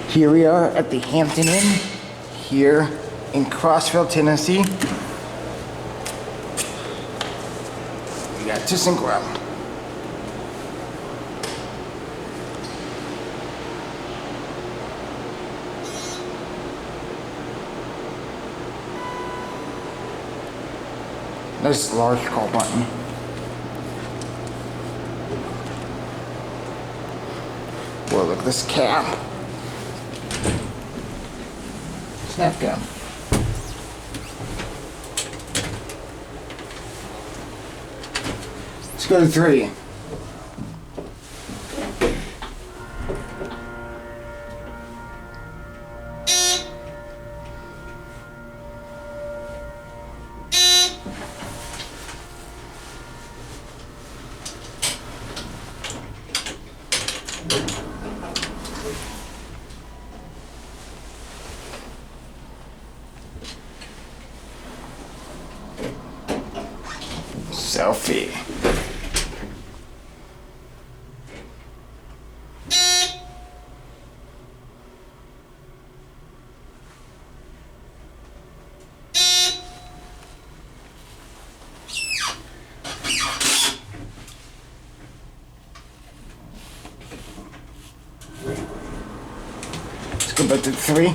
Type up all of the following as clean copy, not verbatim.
Here we are at the Hampton Inn, here in Crossville, Tennessee. We got ThyssenKrupp. Nice large call button. Whoa, look at this cab. Snap cab. Let's go to 3. Selfie. Let's go back to 3.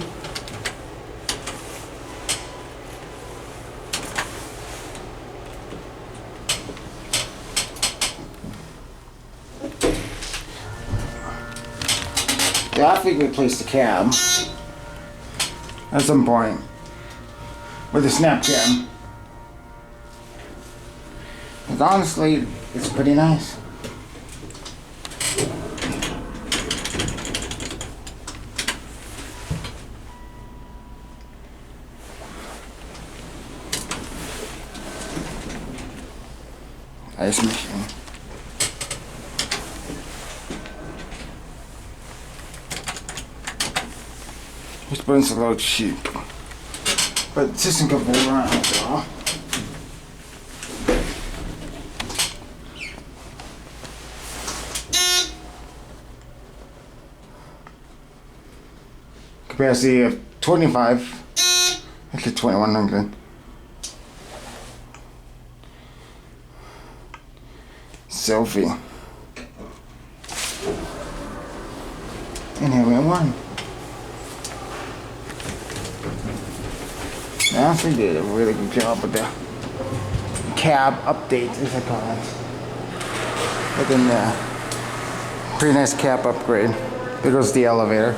Yeah, I think we replace the cab at some point with a snap cab. Because honestly, it's pretty nice. Ice machine. This button's a little cheap, but ThyssenKrupp Aurora after all. Capacity of 25, actually 2100. Selfie. And here we have one. I think they did a really good job with the cab updates, as I call it. Within the pretty nice cab upgrade. There goes the elevator.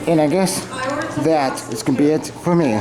And I guess that is gonna be it for me.